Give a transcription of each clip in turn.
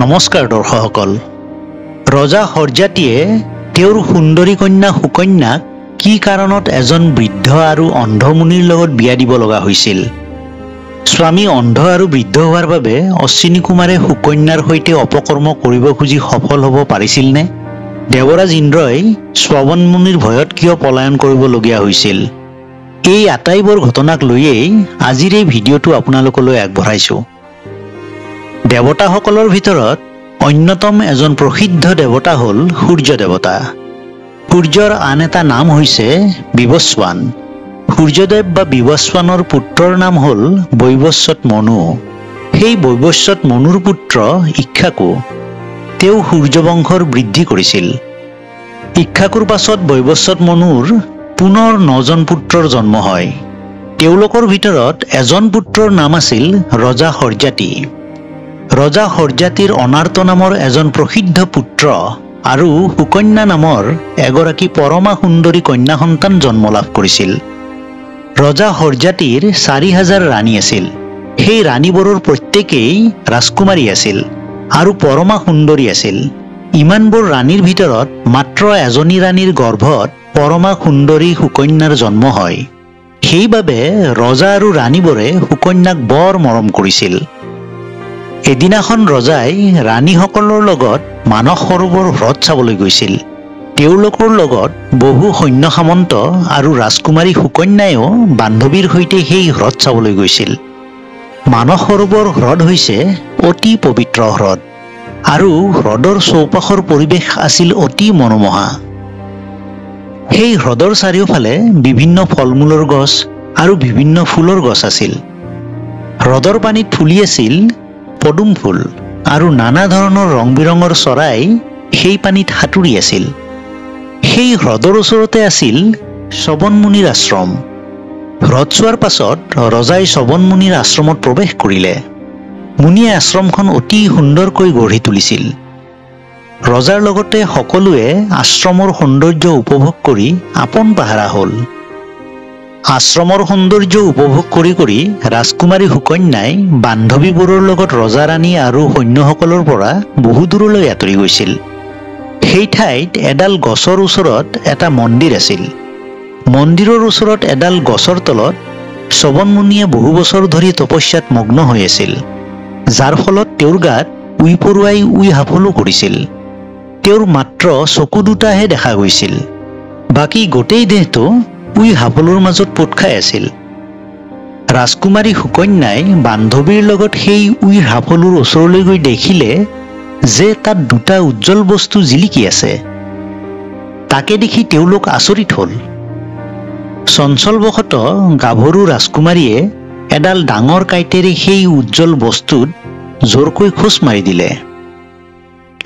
নমস্কাৰ দৰ্শকসকল। ৰজা হৰজাতীয়ে তেওঁৰ সুন্দৰী কন্যা সুকন্যাক কি কাৰণত এজন বৃদ্ধ আৰু অন্ধ মুনিৰ লগত বিয়া দিব লগা হৈছিল? স্বামী অন্ধ আৰু বৃদ্ধ হোৱাৰ বাবে অশ্বিনী কুমাৰে সুকন্যাৰ সৈতে অপকৰ্ম কৰিব খুজি সফল হ'ব পাৰিছিলনে? দেৱৰাজ ইন্দ্ৰই শ্ৰৱণ মুনিৰ ভয়ত কিয় পলায়ন কৰিবলগীয়া হৈছিল? এই আটাইবোৰ ঘটনাক লৈয়েই আজিৰ এই ভিডিঅ'টো আপোনালোকলৈ আগবঢ়াইছোঁ। দেৱতাসকলৰ ভিতৰত অন্যতম এজন প্ৰসিদ্ধ দেৱতা হ'ল সূৰ্য দেৱতা। সূৰ্যৰ আন এটা নাম হৈছে বিৱস্বান। সূৰ্যদেৱ বা বিৱস্বানৰ পুত্ৰৰ নাম হ'ল বৈৱস্বত মনু। সেই বৈৱস্বত মনুৰ পুত্ৰ ইক্ষ্বাকু। তেওঁ সূৰ্যবংশৰ বৃদ্ধি কৰিছিল। ইক্ষ্বাকুৰ পাছত বৈৱস্বত মনুৰ পুনৰ 9জন পুত্ৰৰ জন্ম হয়। তেওঁলোকৰ ভিতৰত এজন পুত্ৰৰ নাম আছিল ৰজা হৰজাতী। ৰজা হৰজাতীৰ অনাৰ্ত নামৰ এজন প্ৰসিদ্ধ পুত্ৰ আৰু সুকন্যা নামৰ এগৰাকী পৰমা সুন্দৰী কন্যা সন্তান জন্ম লাভ কৰিছিল। ৰজা হৰজাতীৰ 4000 ৰাণী আছিল। সেই ৰাণীবোৰৰ প্ৰত্যেকেই ৰাজকুমাৰী আছিল আৰু পৰমা সুন্দৰী আছিল। ইমানবোৰ ৰাণীৰ ভিতৰত মাত্ৰ এজনী ৰাণীৰ গৰ্ভত পৰমা সুন্দৰী সুকন্যাৰ জন্ম হয়। সেইবাবে ৰজা আৰু ৰাণীবোৰে সুকন্যাক বৰ মৰম কৰিছিল। এদিনাখন ৰজাই ৰাণীসকলৰ লগত মানস সৰোবৰ হ্ৰদ চাবলৈ গৈছিল। তেওঁলোকৰ লগত বহু সৈন্য সামন্ত আৰু ৰাজকুমাৰী সুকন্যায়ো বান্ধৱীৰ সৈতে সেই হ্ৰদ চাবলৈ গৈছিল। মানস সৰোবৰ হ্ৰদ হৈছে অতি পবিত্ৰ হ্ৰদ আৰু হ্ৰদৰ চৌপাশৰ পৰিৱেশ আছিল অতি মনোমোহা। সেই হ্ৰদৰ চাৰিওফালে বিভিন্ন ফল-মূলৰ গছ আৰু বিভিন্ন ফুলৰ গছ আছিল। হ্ৰদৰ পানীত ফুলি আছিল পদুম ফুল আৰু নানা ধৰণৰ ৰং বিৰঙৰ চৰাই সেই পানীত সাঁতুৰি আছিল। সেই হ্ৰদৰ ওচৰতে আছিল শ্ৰৱণ মুনিৰ আশ্ৰম। হ্ৰদ চোৱাৰ পাছত ৰজাই শ্ৰৱণ মুনিৰ আশ্ৰমত প্ৰৱেশ কৰিলে। মুনিয়ে আশ্ৰমখন অতি সুন্দৰকৈ গঢ়ি তুলিছিল। ৰজাৰ লগতে সকলোৱে আশ্ৰমৰ সৌন্দৰ্য উপভোগ কৰি আপোন পাহৰা হ'ল। আশ্ৰমৰ সৌন্দৰ্য উপভোগ কৰি কৰি ৰাজকুমাৰী সুকন্যাই বান্ধৱীবোৰৰ লগত ৰজা ৰাণী আৰু সৈন্যসকলৰ পৰা বহু দূৰলৈ আঁতৰি গৈছিল। সেই ঠাইত এডাল গছৰ ওচৰত এটা মন্দিৰ আছিল। মন্দিৰৰ ওচৰত এডাল গছৰ তলত শ্ৰৱণ মুনিয়ে বহু বছৰ ধৰি তপস্যাত মগ্ন হৈ আছিল, যাৰ ফলত তেওঁৰ গাত উই পৰুৱাই উই হাফলো কৰিছিল। তেওঁৰ মাত্ৰ চকু দুটাহে দেখা গৈছিল, বাকী গোটেই দেহটো উই হাফলোৰ মাজত পোত খাই আছিল। ৰাজকুমাৰী সুকন্যাই বান্ধৱীৰ লগত সেই উই হাফলোৰ ওচৰলৈ গৈ দেখিলে যে তাত দুটা উজ্জ্বল বস্তু জিলিকি আছে। তাকে দেখি তেওঁলোক আচৰিত হ'ল। চঞ্চলবশতঃ গাভৰু ৰাজকুমাৰীয়ে এডাল ডাঙৰ কাঁইটেৰে সেই উজ্জ্বল বস্তুত জোৰকৈ খোজ মাৰি দিলে।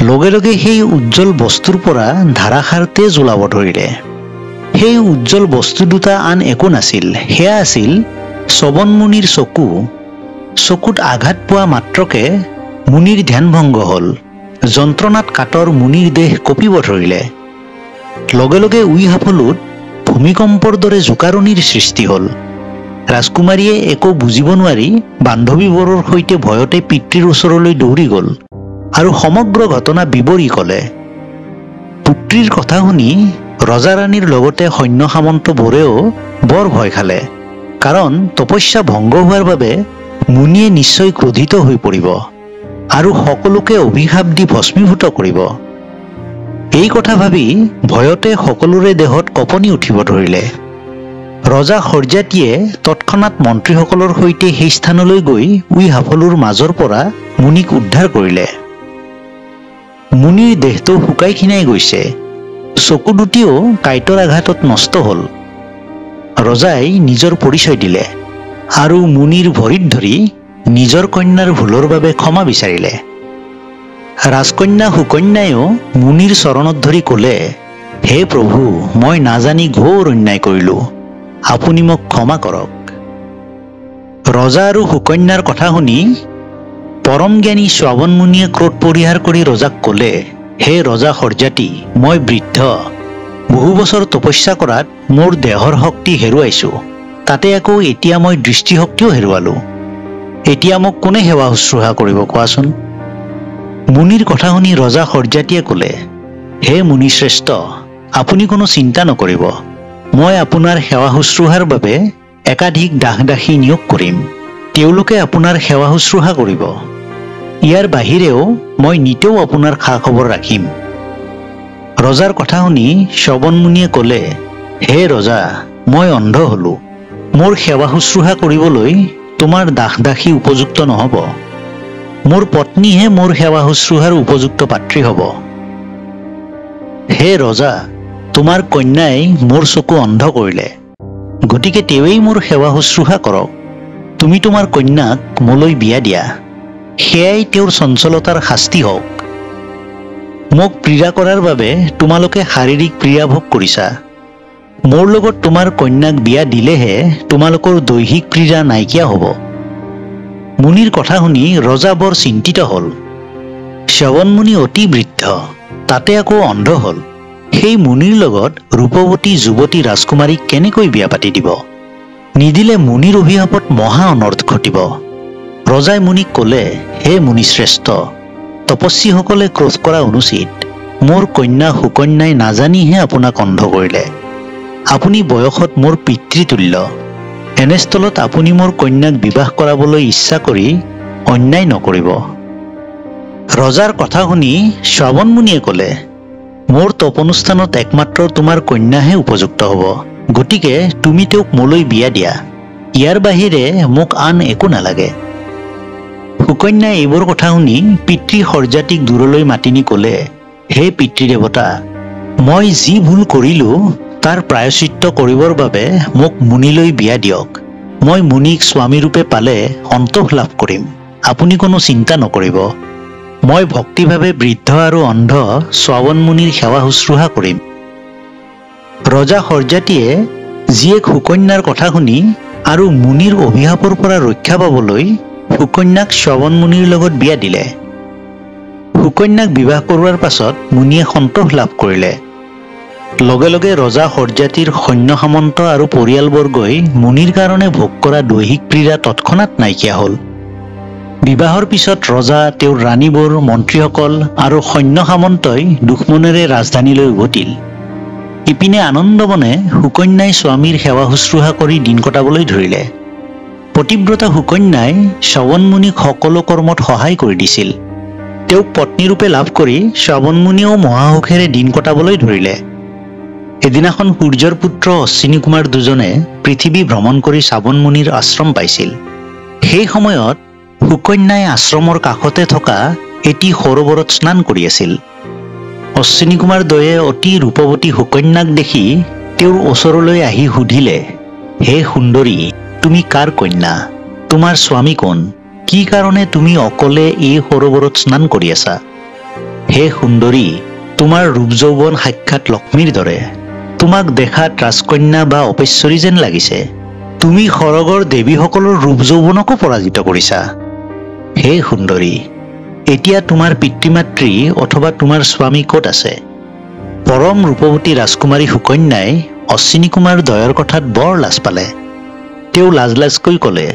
লগে লগে সেই উজ্জ্বল বস্তুৰ পৰা ধাৰাসাৰ তেজ ওলাব ধৰিলে। সেই উজ্জ্বল বস্তু দুটা আন একো নাছিল, সেয়া আছিল শ্ৰৱণ মুনিৰ চকু। চকুত আঘাত পোৱা মাত্ৰকে মুনিৰ ধ্যানভংগ হ'ল। যন্ত্ৰণাত কাতৰ মুনিৰ দেহ কঁপিব ধৰিলে। লগে লগে উই হাফলোত ভূমিকম্পৰ দৰে জোকাৰণিৰ সৃষ্টি হ'ল। ৰাজকুমাৰীয়ে একো বুজিব নোৱাৰি বান্ধৱীবোৰৰ সৈতে ভয়তে পিতৃৰ ওচৰলৈ দৌৰি গ'ল আৰু সমগ্ৰ ঘটনা বিৱৰি ক'লে। পুত্ৰীৰ কথা শুনি ৰজা ৰাণীৰ লগতে সৈন্য সামন্তবোৰেও বৰ ভয় খালে, কাৰণ তপস্যা ভংগ হোৱাৰ বাবে মুনিয়ে নিশ্চয় ক্ৰোধিত হৈ পৰিব আৰু সকলোকে অভিশাপ দি ভস্মীভূত কৰিব। এই কথা ভাবি ভয়তে সকলোৰে দেহত কঁপনি উঠিব ধৰিলে। ৰজা হৰজাতীয়ে তৎক্ষণাৎ মন্ত্ৰীসকলৰ সৈতে সেই স্থানলৈ গৈ উই হাফলোৰ মাজৰ পৰা মুনিক উদ্ধাৰ কৰিলে। মুনিৰ দেহটো শুকাই ক্ষীণাই গৈছে। চকু দুটিও কাঁইটৰ আঘাতত নষ্ট হ'ল। ৰজাই নিজৰ পৰিচয় দিলে আৰু মুনিৰ ভৰিত ধৰি নিজৰ কন্যাৰ ভুলৰ বাবে ক্ষমা বিচাৰিলে। ৰাজকন্যা সুকন্যায়ো মুনিৰ চৰণত ধৰি ক'লে, হে প্ৰভু, মই নাজানি ঘোৰ অন্যায় কৰিলোঁ, আপুনি মোক ক্ষমা কৰক। ৰজা আৰু সুকন্যাৰ কথা শুনি পৰম জ্ঞানী শ্ৰৱণ মুনিয়ে ক্ৰোধ পৰিহাৰ কৰি ৰজাক ক'লে, হে ৰজা হৰজাতী, মই বৃদ্ধ। বহু বছৰ তপস্যা কৰাত মোৰ দেহৰ শক্তি হেৰুৱাইছোঁ, তাতে আকৌ এতিয়া মই দৃষ্টিশক্তিও হেৰুৱালোঁ। এতিয়া মোক কোনে সেৱা শুশ্ৰূষা কৰিব কোৱাচোন? মুনিৰ কথা শুনি ৰজা হৰজাতীয়ে ক'লে, হে মুনিশ্ৰেষ্ঠ, আপুনি কোনো চিন্তা নকৰিব। মই আপোনাৰ সেৱা শুশ্ৰূষাৰ বাবে একাধিক দাস-দাসী নিয়োগ কৰিম। তেওঁলোকে আপোনাৰ সেৱা শুশ্ৰূষা কৰিব। ইয়াৰ বাহিৰেও মই নিতেও আপোনাৰ খা খবৰ ৰাখিম। ৰজাৰ কথা শুনি শ্ৰৱণ মুনিয়ে ক'লে, হে ৰজা, মই অন্ধ হলো। মোৰ সেৱা শুশ্ৰূষা কৰিবলৈ তোমাৰ দাস-দাসী উপযুক্ত নহ'ব। মোৰ পত্নীহে মোৰ সেৱা শুশ্ৰূষাৰ উপযুক্ত পাত্ৰী হ'ব। হে ৰজা, তোমাৰ কন্যাই মোৰ চকু অন্ধ কৰিলে, গতিকে তেওঁৱেই মোৰ সেৱা শুশ্ৰূষা কৰক। তুমি তোমাৰ কন্যাক মোলৈ বিয়া দিয়া, সেয়াই তেওঁৰ চঞ্চলতাৰ শাস্তি হওক। মোক পীড়া কৰাৰ বাবে তোমালোকে শাৰীৰিক পীড়া ভোগ কৰিছা। মোৰ লগত তোমাৰ কন্যাক বিয়া দিলেহে তোমালোকৰ দৈহিক পীড়া নাইকিয়া হ'ব। মুনিৰ কথা শুনি ৰজা বৰ চিন্তিত হ'ল। শ্ৰৱণ মুনি অতি বৃদ্ধ, তাতে আকৌ অন্ধ হ'ল। সেই মুনিৰ লগত ৰূপৱতী যুৱতী ৰাজকুমাৰীক কেনেকৈ বিয়া পাতি দিব? নিদিলে মুনিৰ অভিশাপত মহা অনৰ্থ ঘটিব। ৰজাই মুনিক ক'লে, হে মুনিশ্ৰেষ্ঠ, তপস্বীসকলে ক্ৰোধ কৰা অনুচিত। মোৰ কন্যা সুকন্যাই নাজানিহে আপোনাক অন্ধ কৰিলে। আপুনি বয়সত মোৰ পিতৃতুল্য। এনেস্থলত আপুনি মোৰ কন্যাক বিবাহ কৰাবলৈ ইচ্ছা কৰি অন্যায় নকৰিব। ৰজাৰ কথা শুনি শ্ৰৱণ মুনিয়ে ক'লে, মোৰ তপনুস্থানত একমাত্ৰ তোমাৰ কন্যাহে উপযুক্ত হ'ব। গতিকে তুমি তেওঁক মোলৈ বিয়া দিয়া। ইয়াৰ বাহিৰে মোক আন একো নালাগে। সুকন্যাই এইবোৰ কথা শুনি পিতৃ হৰজাতীক দূৰলৈ মাতি নি ক'লে, হে পিতৃদেৱতা, মই যি ভুল কৰিলো তাৰ প্ৰায়শ্চিত্ত কৰিবৰ বাবে মোক মুনিলৈ বিয়া দিয়ক। মই মুনিক স্বামীৰূপে পালে সন্তোষ লাভ কৰিম। আপুনি কোনো চিন্তা নকৰিব। মই ভক্তিভাৱে বৃদ্ধ আৰু অন্ধ শ্ৰৱণ মুনিৰ সেৱা শুশ্ৰূষা কৰিম। ৰজা হৰজাতীয়ে জীয়েক সুকন্যাৰ কথা শুনি আৰু মুনিৰ অভিশাপৰ পৰা ৰক্ষা পাবলৈ সুকন্যাক শ্ৰৱণ মুনিৰ লগত বিয়া দিলে। সুকন্যাক বিবাহ কৰোৱাৰ পাছত মুনিয়ে সন্তোষ লাভ কৰিলে। লগে লগে ৰজা হৰজাতীৰ সৈন্য সামন্ত আৰু পৰিয়ালবৰ্গই মুনিৰ কাৰণে ভোগ কৰা দৈহিক পীড়া তৎক্ষণাৎ নাইকিয়া হ'ল। বিবাহৰ পিছত ৰজা, তেওঁৰ ৰাণীবোৰ, মন্ত্ৰীসকল আৰু সৈন্য সামন্তই দুখমনেৰে ৰাজধানীলৈ উভতিল। ইপিনে আনন্দমনে সুকন্যাই স্বামীৰ সেৱা শুশ্ৰূষা কৰি দিন কটাবলৈ ধৰিলে। পতিব্ৰতা সুকন্যাই শ্ৰৱণ মুনিক সকলো কৰ্মত সহায় কৰি দিছিল। তেওঁক পত্নীৰূপে লাভ কৰি শ্ৰৱণ মুনিয়েও মহাসুখেৰে দিন কটাবলৈ ধৰিলে। এদিনাখন সূৰ্যৰ পুত্ৰ অশ্বিনী কুমাৰ দুজনে পৃথিৱী ভ্ৰমণ কৰি শ্ৰৱণ মুনিৰ আশ্ৰম পাইছিল। সেই সময়ত সুকন্যাই আশ্ৰমৰ কাষতে থকা এটি সৰোবৰত স্নান কৰি আছিল। অশ্বিনী কুমাৰ দ্বয়ে অতি ৰূপৱতী সুকন্যাক দেখি তেওঁৰ ওচৰলৈ আহি সুধিলে, হে সুন্দৰী, তুমি কাৰ কন্যা? তোমাৰ স্বামী কোন? কি কাৰণে তুমি অকলে এই সৰোবৰত স্নান কৰি আছা? হে সুন্দৰী, তোমাৰ ৰূপ যৌৱন সাক্ষাৎ লক্ষ্মীৰ দৰে। তোমাক দেখাত ৰাজকন্যা বা অপেশ্বৰী যেন লাগিছে। তুমি সৰগৰ দেৱীসকলৰ ৰূপ যৌৱনকো পৰাজিত কৰিছা। হে সুন্দৰী, এতিয়া তোমাৰ পিতৃ-মাতৃ অথবা তোমাৰ স্বামী ক'ত আছে? পৰম ৰূপৱতী ৰাজকুমাৰী সুকন্যাই অশ্বিনী কুমাৰ দ্বয়ৰ কথাত বৰ লাজ পালে। তেওঁ লাজ লাজকৈ ক'লে,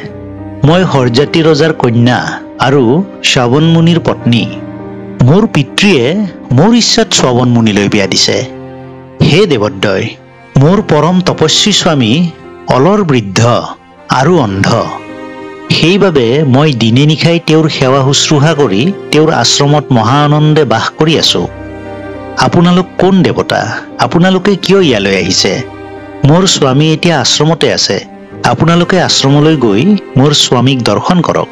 মই হৰজাতী ৰজাৰ কন্যা আৰু শ্ৰৱণ মুনিৰ পত্নী। মোৰ পিতৃয়ে মোৰ ইচ্ছাত শ্ৰৱণ মুনিলৈ বিয়া দিছে। হে দেৱদ্বয়, মোৰ পৰম তপস্বী স্বামী অলৰ বৃদ্ধ আৰু অন্ধ। সেইবাবে মই দিনে নিশাই তেওঁৰ সেৱা শুশ্ৰূষা কৰি তেওঁৰ আশ্ৰমত মহা আনন্দে বাস কৰি আছো। আপোনালোক কোন দেৱতা? আপোনালোকে কিয় ইয়ালৈ আহিছে? মোৰ স্বামী এতিয়া আশ্ৰমতে আছে। আপোনালোকে আশ্ৰমলৈ গৈ মোৰ স্বামীক দৰ্শন কৰক।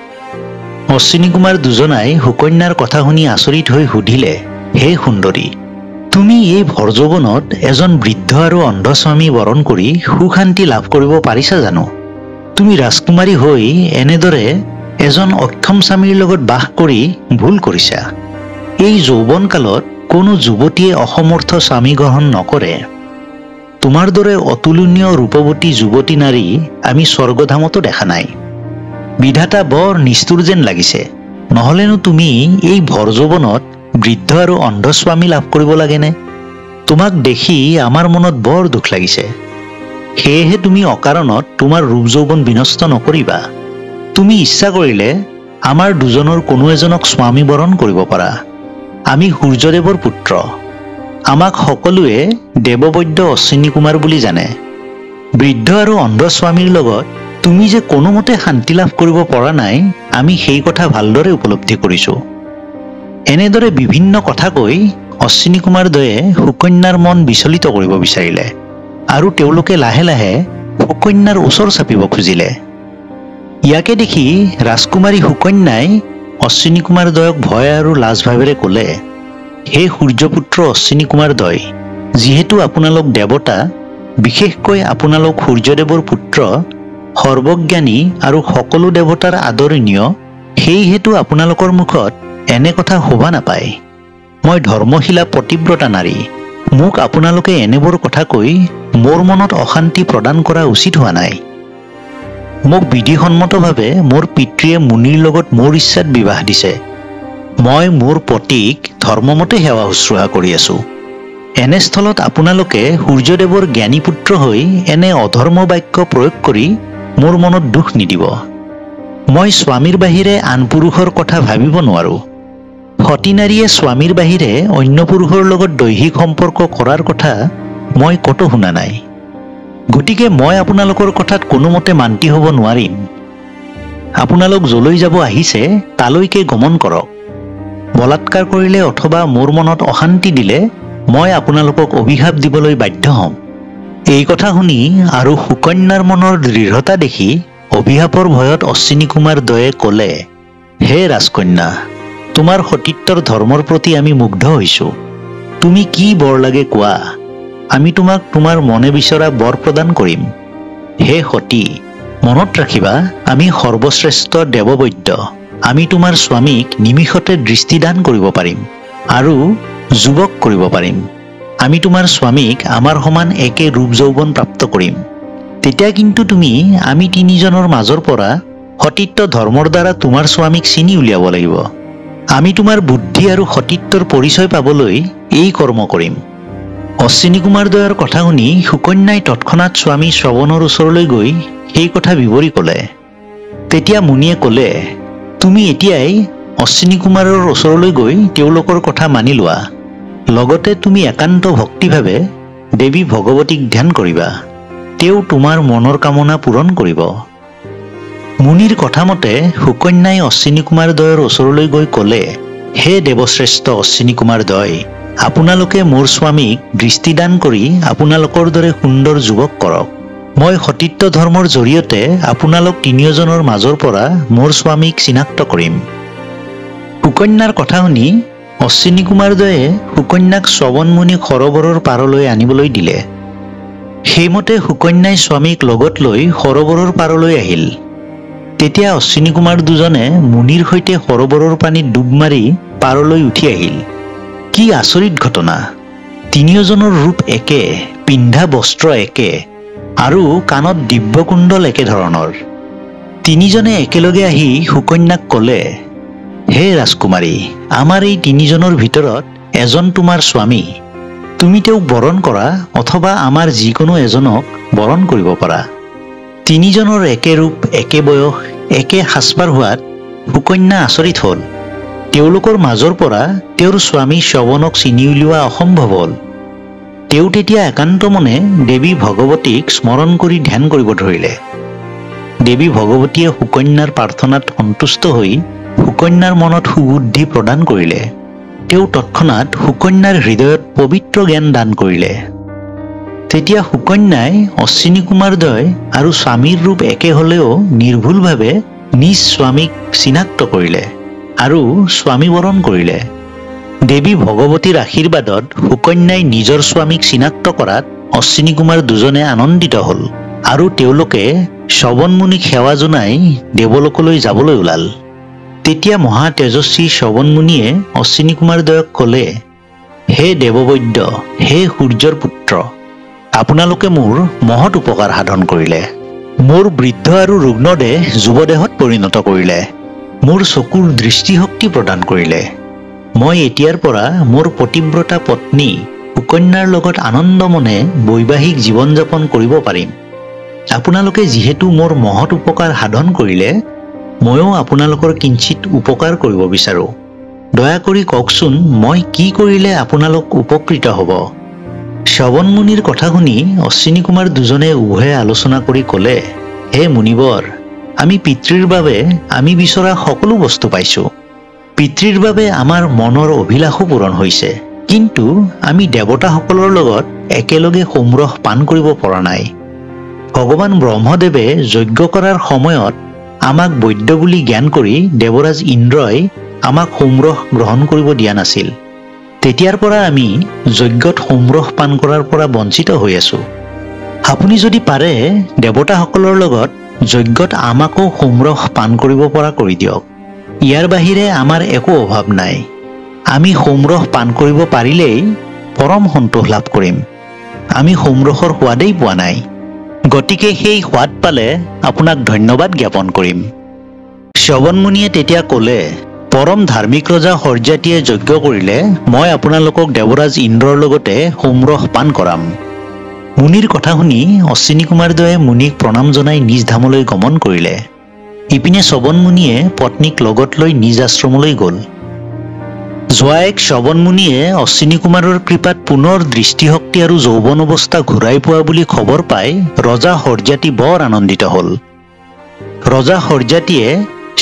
অশ্বিনী কুমাৰ দুজনাই সুকন্যাৰ কথা শুনি আচৰিত হৈ সুধিলে, হে সুন্দৰী, তুমি এই ভৰযৌৱনত এজন বৃদ্ধ আৰু অন্ধ স্বামী বৰণ কৰি সুশান্তি লাভ কৰিব পাৰিছা জানো? তুমি ৰাজকুমাৰী হৈ এনেদৰে এজন অক্ষম স্বামীৰ লগত বাস কৰি ভুল কৰিছা। এই যৌৱন কালত কোনো যুৱতীয়ে অসমৰ্থ স্বামী গ্ৰহণ নকৰে। তোমাৰ দৰে অতুলনীয় ৰূপৱতী যুৱতী নাৰী আমি স্বৰ্গধামতো দেখা নাই। বিধাতা বৰ নিষ্ঠুৰ যেন লাগিছে। নহলেনো তুমি এই ভৰযৌৱনত বৃদ্ধ আৰু অন্ধ স্বামী লাভ কৰিব লাগেনে? তোমাক দেখি আমাৰ মনত বৰ দুখ লাগিছে। সেয়েহে তুমি অকাৰণত তোমাৰ ৰূপ যৌৱন বিনষ্ট নকৰিবা। তুমি ইচ্ছা কৰিলে আমাৰ দুজনৰ কোনো এজনক স্বামী বৰণ কৰিব পাৰা। আমি সূৰ্যদেৱৰ পুত্ৰ। আমাক সকলোৱে দেৱবৈদ্য অশ্বিনী কুমাৰ বুলি জানে। বৃদ্ধ আৰু অন্ধ স্বামীৰ লগত তুমি যে কোনোমতে শান্তি লাভ কৰিব পৰা নাই, আমি সেই কথা ভালদৰে উপলব্ধি কৰিছোঁ। এনেদৰে বিভিন্ন কথা কৈ অশ্বিনী কুমাৰ দ্বয়ে সুকন্যাৰ মন বিচলিত কৰিব বিচাৰিলে আৰু তেওঁলোকে লাহে লাহে সুকন্যাৰ ওচৰ চাপিব খুজিলে। ইয়াকে দেখি ৰাজকুমাৰী সুকন্যাই অশ্বিনী কুমাৰ দ্বয়ক ভয় আৰু লাজ ভাৱেৰে ক'লে, হে সূৰ্যপুত্ৰ অশ্বিনী কুমাৰ দ্বয়, যিহেতু আপোনালোক দেৱতা, বিশেষকৈ আপোনালোক সূৰ্যদেৱৰ পুত্ৰ, সৰ্বজ্ঞানী আৰু সকলো দেৱতাৰ আদৰণীয়, সেইহেতু আপোনালোকৰ মুখত এনে কথা শোভা নাপায়। মই ধৰ্মশীলা পতিব্ৰতা নাৰী, মোক আপোনালোকে এনেবোৰ কথা কৈ মোৰ মনত অশান্তি প্ৰদান কৰা উচিত হোৱা নাই। মোক বিধিসন্মতভাৱে মোৰ পিতৃয়ে মুনিৰ লগত মোৰ ইচ্ছাত বিবাহ দিছে। মই মোৰ পতিক ধৰ্মমতে সেৱা শুশ্ৰূষা কৰি আছোঁ। এনেস্থলত আপোনালোকে সূৰ্যদেৱৰ জ্ঞানী পুত্ৰ হৈ এনে অধৰ্ম বাক্য প্ৰয়োগ কৰি মোৰ মনত দুখ নিদিব। মই স্বামীৰ বাহিৰে আন পুৰুষৰ কথা ভাবিব নোৱাৰোঁ। সতী নাৰীয়ে স্বামীৰ বাহিৰে অন্য পুৰুষৰ লগত দৈহিক সম্পৰ্ক কৰাৰ কথা মই কতো শুনা নাই। গতিকে মই আপোনালোকৰ কথাত কোনোমতে মান্তি হ'ব নোৱাৰিম। আপোনালোক যলৈ যাব আহিছে তালৈকে গমন কৰক। বলাৎকাৰ কৰিলে অথবা মোৰ মনত অশান্তি দিলে মই আপোনালোকক অভিশাপ দিবলৈ বাধ্য হ'ম। এই কথা শুনি আৰু সুকন্যাৰ মনৰ দৃঢ়তা দেখি অভিশাপৰ ভয়ত অশ্বিনী কুমাৰ দ্বয়ে ক'লে, হে ৰাজকন্যা, তোমাৰ সতীত্বৰ ধৰ্মৰ প্ৰতি আমি মুগ্ধ হৈছোঁ। তুমি কি বৰ লাগে কোৱা, আমি তোমাক তোমাৰ মনে বিচৰা বৰ প্ৰদান কৰিম। হে সতী, মনত ৰাখিবা, আমি সৰ্বশ্ৰেষ্ঠ দেৱবৈদ্য। আমি তোমাৰ স্বামীক নিমিষতে দৃষ্টিদান কৰিব পাৰিম আৰু যুৱক কৰিব পাৰিম। আমি তোমাৰ স্বামীক আমাৰ সমান একে ৰূপ যৌৱন প্ৰাপ্ত কৰিম। তেতিয়া কিন্তু তুমি আমি তিনিজনৰ মাজৰ পৰা সতীত্ব ধৰ্মৰ দ্বাৰা তোমাৰ স্বামীক চিনি উলিয়াব লাগিব। আমি তোমাৰ বুদ্ধি আৰু সতীত্বৰ পৰিচয় পাবলৈ এই কৰ্ম কৰিম। অশ্বিনী কুমাৰ দ্বয়ৰ কথা শুনি সুকন্যাই তৎক্ষণাৎ স্বামী শ্ৰৱণৰ ওচৰলৈ গৈ সেই কথা বিৱৰি ক'লে। তেতিয়া মুনিয়ে ক'লে, তুমি এতিয়াই অশ্বিনী কুমাৰৰ ওচৰলৈ গৈ তেওঁলোকৰ কথা মানি লোৱা। লগতে তুমি একান্ত ভক্তিভাৱে দেৱী ভগৱতীক ধ্যান কৰিবা। তেওঁ তোমাৰ মনৰ কামনা পূৰণ কৰিব। মুনিৰ কথামতে সুকন্যাই অশ্বিনী কুমাৰ দ্বয়ৰ ওচৰলৈ গৈ ক'লে, হে দেৱশ্ৰেষ্ঠ অশ্বিনী কুমাৰ দ্বয়, আপোনালোকে মোৰ স্বামীক দৃষ্টিদান কৰি আপোনালোকৰ দৰে সুন্দৰ যুৱক কৰক। মই সতীত্ব ধৰ্মৰ জৰিয়তে আপোনালোক তিনিওজনৰ মাজৰ পৰা মোৰ স্বামীক চিনাক্ত কৰিম। সুকন্যাৰ কথা শুনি অশ্বিনী কুমাৰ দ্বয়ে সুকন্যাক শ্ৰৱণমুনি সৰোবৰৰ পাৰলৈ আনিবলৈ দিলে। সেইমতে সুকন্যাই স্বামীক লগত লৈ সৰোবৰৰ পাৰলৈ আহিল। তেতিয়া অশ্বিনী কুমাৰ দুজনে মুনিৰ সৈতে সৰোবৰৰ পানীত ডুব মাৰি পাৰলৈ উঠি আহিল। কি আচৰিত ঘটনা! তিনিওজনৰ ৰূপ একে, পিন্ধা বস্ত্ৰ একে আৰু কাণত দিব্যকুণ্ডল একেধৰণৰ। তিনিজনে একেলগে আহি সুকন্যাক ক'লে, হে ৰাজকুমাৰী, আমাৰ এই তিনিজনৰ ভিতৰত এজন তোমাৰ স্বামী। তুমি তেওঁক বৰণ কৰা অথবা আমাৰ যিকোনো এজনক বৰণ কৰিব পাৰা। তিনিজনৰ একে ৰূপ, একে বয়স, একে সাজপাৰ হোৱাত সুকন্যা আচৰিত হ'ল। তেওঁলোকৰ মাজৰ পৰা তেওঁৰ স্বামী শ্ৰৱণক চিনি উলিওৱা অসম্ভৱ হ'ল। তেওঁ তেতিয়া একান্ত মনে দেৱী ভগৱতীক স্মৰণ কৰি ধ্যান কৰিব ধৰিলে। দেৱী ভগৱতীয়ে সুকন্যাৰ প্ৰাৰ্থনাত সন্তুষ্ট হৈ সুকন্যাৰ মনত সুবুদ্ধি প্ৰদান কৰিলে। তেওঁ তৎক্ষণাৎ সুকন্যাৰ হৃদয়ত পবিত্ৰ জ্ঞান দান কৰিলে। তেতিয়া সুকন্যাই অশ্বিনী কুমাৰ দ্বয় আৰু স্বামীৰ ৰূপ একে হ'লেও নিৰ্ভুলভাৱে নিজ স্বামীক চিনাক্ত কৰিলে আৰু স্বামী বৰণ কৰিলে। দেৱী ভগৱতীৰ আশীৰ্বাদত সুকন্যাই নিজৰ স্বামীক চিনাক্ত কৰাত অশ্বিনী কুমাৰ দুজনে আনন্দিত হ'ল আৰু তেওঁলোকে শ্ৰৱণমুনিক সেৱা জনাই দেৱলোকলৈ যাবলৈ ওলাল। তেতিয়া মহা তেজস্বী শ্ৰৱণমুনিয়ে অশ্বিনী কুমাৰ দ্বয়ক ক'লে, হে দেৱবৈদ্য, হে সূৰ্যৰ পুত্ৰ, আপোনালোকে মোৰ মহৎ উপকাৰ সাধন কৰিলে। মোৰ বৃদ্ধ আৰু ৰুগ্ন দেহ যুৱদেহত পৰিণত কৰিলে। মোৰ চকুৰ দৃষ্টিশক্তি প্ৰদান কৰিলে। মই এতিয়াৰ পৰা মোৰ পতিব্ৰতা পত্নী সুকন্যাৰ লগত আনন্দ মনে বৈবাহিক জীৱন যাপন কৰিব পাৰিম। আপোনালোকে যিহেতু মোৰ মহৎ উপকাৰ সাধন কৰিলে, ময়ো আপোনালোকৰ কিঞ্চিত উপকাৰ কৰিব বিচাৰোঁ। দয়া কৰি কওকচোন মই কি কৰিলে আপোনালোক উপকৃত হ'ব। শ্ৰৱণ মুনিৰ কথা শুনি অশ্বিনী কুমাৰ দুজনে উভয়ে আলোচনা কৰি ক'লে, হে মুনিবৰ, আমি পিতৃৰ বাবে আমি বিচৰা সকলো বস্তু পাইছোঁ। পিতৃৰ বাবে আমাৰ মনৰ অভিলাষো পূৰণ হৈছে, কিন্তু আমি দেৱতাসকলৰ লগত একেলগে সোমৰস পান কৰিব পৰা নাই। ভগৱান ব্ৰহ্মদেৱে যজ্ঞ কৰাৰ সময়ত আমাক বৈদ্য বুলি জ্ঞান কৰি দেৱৰাজ ইন্দ্ৰই আমাক সোমৰস গ্ৰহণ কৰিব দিয়া নাছিল। তেতিয়াৰ পৰা আমি যজ্ঞত সোমৰস পান কৰাৰ পৰা বঞ্চিত হৈ আছো। আপুনি যদি পাৰে দেৱতাসকলৰ লগত যজ্ঞত আমাকো সোমৰস পান কৰিব পৰা কৰি দিয়ক। ইয়াৰ বাহিৰে আমাৰ একো অভাৱ নাই। আমি সোমৰস পান কৰিব পাৰিলেই পৰম সন্তোষ লাভ কৰিম। আমি সোমৰসৰ সোৱাদেই পোৱা নাই, গতিকে সেই সোৱাদ পালে আপোনাক ধন্যবাদ জ্ঞাপন কৰিম। শ্ৰৱণ মুনিয়ে তেতিয়া ক'লে, পৰম ধাৰ্মিক ৰজা হৰ্যাতীয়ে যজ্ঞ কৰিলে মই আপোনালোকক দেৱৰাজ ইন্দ্ৰৰ লগতে সোমৰস পান কৰাম। মুনিৰ কথা শুনি অশ্বিনী কুমাৰদ্বয়ে মুনিক প্ৰণাম জনাই নিজ ধামলৈ গমন কৰিলে। ইপিনে শ্ৰৱণ মুনিয়ে পত্নীক লগত লৈ নিজ আশ্ৰমলৈ গ'ল। জোৱায়েক শ্ৰৱণ মুনিয়ে অশ্বিনী কুমাৰৰ কৃপাত পুনৰ দৃষ্টিশক্তি আৰু যৌৱন অৱস্থা ঘূৰাই পোৱা বুলি খবৰ পাই ৰজা হৰ্যাতী বৰ আনন্দিত হ'ল। ৰজা হৰ্যাতীয়ে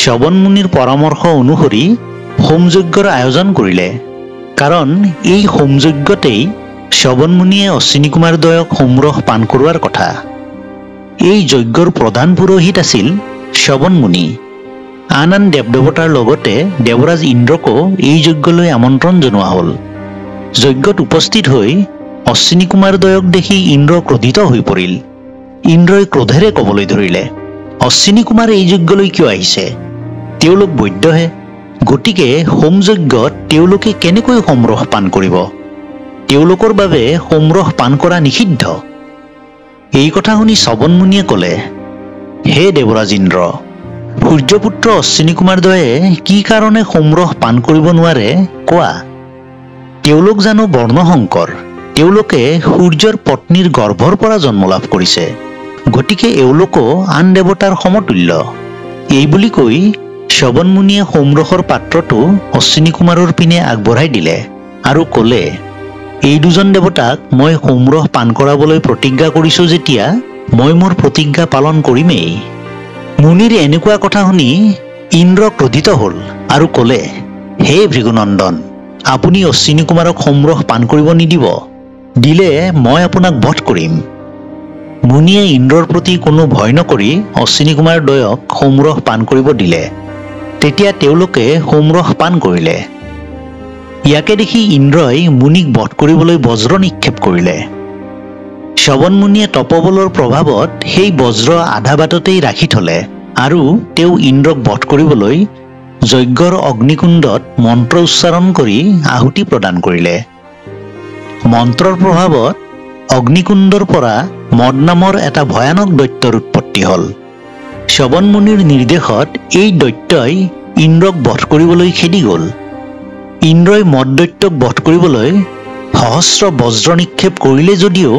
শ্ৰৱণ মুনিৰ পৰামৰ্শ অনুসৰি হোমযজ্ঞৰ আয়োজন কৰিলে, কাৰণ এই হোমযজ্ঞতেই শ্ৰৱণ মুনিয়ে অশ্বিনী কুমাৰদ্বয়ক সোমৰস পান কৰোৱাৰ কথা। এই যজ্ঞৰ প্ৰধান পুৰোহিত আছিল শ্ৰৱণ মুনি। আন আন দেৱ-দেৱতাৰ লগতে দেৱৰাজ ইন্দ্ৰকো এই যজ্ঞলৈ আমন্ত্ৰণ জনোৱা হ'ল। যজ্ঞত উপস্থিত হৈ অশ্বিনী কুমাৰদ্বয়ক দেখি ইন্দ্ৰ ক্ৰোধিত হৈ পৰিল। ইন্দ্ৰই ক্ৰোধেৰে ক'বলৈ ধৰিলে, অশ্বিনী কুমাৰ এই যজ্ঞলৈ কিয় আহিছে? তেওঁলোক বৈদ্যহে, গতিকে হোমযজ্ঞত তেওঁলোকে কেনেকৈ সোমৰস পান কৰিব? তেওঁলোকৰ বাবে সোমৰস পান কৰা নিষিদ্ধ। এই কথা শুনি শ্ৰৱণ মুনিয়ে ক'লে, হে দেৱৰাজ ইন্দ্ৰ, সূৰ্যপুত্ৰ অশ্বিনী কুমাৰদ্বয়ে কি কাৰণে সোমৰস পান কৰিব নোৱাৰে কোৱা? তেওঁলোক জানো বৰ্ণশংকৰ? তেওঁলোকে সূৰ্যৰ পত্নীৰ গৰ্ভৰ পৰা জন্ম লাভ কৰিছে, গতিকে এওঁলোকো আন দেৱতাৰ সমতুল্য। এই বুলি কৈ শ্ৰৱণ মুনিয়ে সোমৰসৰ পাত্ৰটো অশ্বিনী কুমাৰৰ পিনে আগবঢ়াই দিলে আৰু ক'লে, এই দুজন দেৱতাক মই সোমৰস পান কৰাবলৈ প্ৰতিজ্ঞা কৰিছো যেতিয়া মই মোৰ প্ৰতিজ্ঞা পালন কৰিমেই। মুনিৰ এনেকুৱা কথা শুনি ইন্দ্ৰ ক্ৰোধিত হ'ল আৰু ক'লে, হে ভৃগুনন্দন, আপুনি অশ্বিনী কুমাৰক সোমৰস পান কৰিব নিদিব। দিলে মই আপোনাক বধ কৰিম। মুনিয়ে ইন্দ্ৰৰ প্ৰতি কোনো ভয় নকৰি অশ্বিনী কুমাৰদ্বয়ক সোমৰস পান কৰিব দিলে। তেতিয়া তেওঁলোকে সোমৰস পান কৰিলে। ইয়াকে দেখি ইন্দ্ৰই মুনিক বধ কৰিবলৈ বজ্ৰ নিক্ষেপ কৰিলে। শ্ৰৱণ মুনিয়ে তপবলৰ প্ৰভাৱত সেই বজ্ৰ আধা বাটতেই ৰাখি থলে আৰু তেওঁ ইন্দ্ৰক বধ কৰিবলৈ যজ্ঞৰ অগ্নিকুণ্ডত মন্ত্ৰ উচ্চাৰণ কৰি আহুতি প্ৰদান কৰিলে। মন্ত্ৰৰ প্ৰভাৱত অগ্নিকুণ্ডৰ পৰা মদ নামৰ এটা ভয়ানক দৈত্যৰ উৎপত্তি হ'ল। শ্ৰৱণ মুনিৰ নিৰ্দেশত এই দৈত্যই ইন্দ্ৰক বধ কৰিবলৈ খেদি গ'ল। ইন্দ্ৰই মদ দৈত্যক বধ কৰিবলৈ সহস্ৰ বজ্ৰ নিক্ষেপ কৰিলে যদিও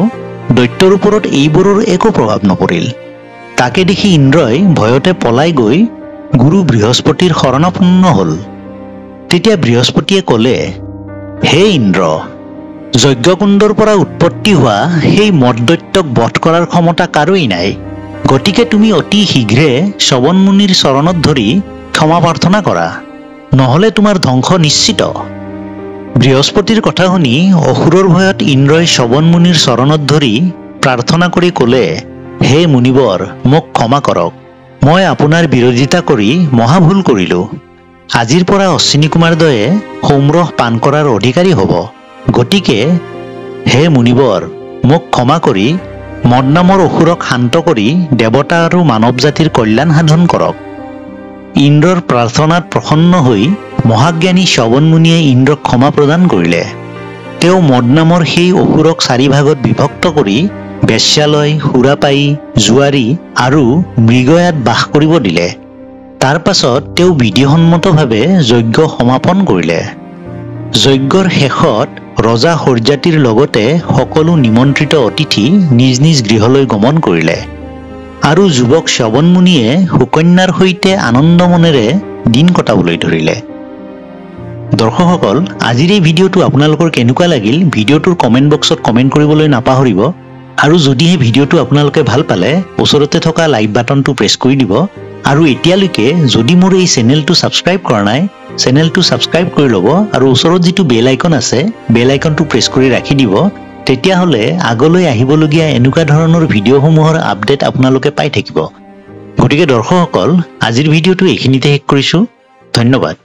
দৈত্যৰ ওপৰত এইবোৰৰ একো প্ৰভাৱ নপৰিল। তাকে দেখি ইন্দ্ৰই ভয়তে পলাই গৈ গুৰু বৃহস্পতিৰ শৰণাপন্ন হ'ল। তেতিয়া বৃহস্পতিয়ে ক'লে, হে ইন্দ্ৰ, যজ্ঞকুণ্ডৰ পৰা উৎপত্তি হোৱা সেই মদ দৈত্যক বধ কৰাৰ ক্ষমতা কাৰোৱেই নাই, গতিকে তুমি অতি শীঘ্ৰে শ্ৰৱণ মুনিৰ চৰণত ধৰি ক্ষমা প্ৰাৰ্থনা কৰা, নহ'লে তোমাৰ ধ্বংস নিশ্চিত। বৃহস্পতিৰ কথা শুনি অসুৰৰ ভয়ত ইন্দ্ৰই শ্ৰৱণ মুনিৰ চৰণত ধৰি প্ৰাৰ্থনা কৰি ক'লে, হে মুনিবৰ, মোক ক্ষমা কৰক। মই আপোনাৰ বিৰোধিতা কৰি মহাভুল কৰিলোঁ। আজিৰ পৰা অশ্বিনী কুমাৰদ্বয়ে সোমৰস পান কৰাৰ অধিকাৰী হ'ব। গতিকে হে মুনিবৰ, মোক ক্ষমা কৰি মদ নামৰ অসুৰক শান্ত কৰি দেৱতা আৰু মানৱ জাতিৰ কল্যাণ সাধন কৰক। ইন্দ্ৰৰ প্ৰাৰ্থনাত প্ৰসন্ন হৈ মহাজ্ঞানী শ্ৰৱণ মুনিয়ে ইন্দ্ৰক ক্ষমা প্ৰদান কৰিলে। তেওঁ মদ নামৰ সেই অসুৰক 4 ভাগত বিভক্ত কৰি বেশ্যালয়, সুৰাপায়ী, জুৱাৰী আৰু মৃগয়াত বাস কৰিব দিলে। তাৰ পাছত তেওঁ বিধিসন্মতভাৱে যজ্ঞ সমাপন কৰিলে। যজ্ঞৰ শেষত ৰজা হৰ্যাতীৰ লগতে সকলো নিমন্ত্ৰিত অতিথি নিজ নিজ গৃহলৈ গমন কৰিলে আৰু যুৱক শ্ৰৱণ মুনিয়ে সুকন্যাৰ সৈতে আনন্দ মনেৰে দিন কটাবলৈ ধৰিলে। দৰ্শকসকল আজিৰ এই ভিডিঅ'টো আপোনালোকৰ কেনেকুৱা লাগিল ভিডিঅ'টোৰ কমেন্ট বক্সত কমেন্ট কৰিবলৈ নাপাহৰিব আৰু যদিহে ভিডিঅ'টো আপোনালোকে ভাল পালে ওচৰতে থকা লাইক বাটনটো প্ৰেছ কৰি দিব আৰু এতিয়ালৈকে যদি মোৰ এই চেনেলটো সাবস্ক্ৰাইব কৰা নাই চেনেলটো সাবস্ক্ৰাইব কৰি ল'ব আৰু ওচৰত যিটো বেল আইকন আছে বেল আইকনটো প্ৰেছ কৰি ৰাখি দিব তেতিয়া হলে আগলৈ আহিবলগীয়া এনেকুৱা ধৰণৰ ভিডিঅ'সমূহৰ আপডেট আপোনালোকে পাই থাকিব গতিকে দৰ্শকসকল আজিৰ ভিডিঅ'টো এইখিনিতে শেষ কৰিছো ধন্যবাদ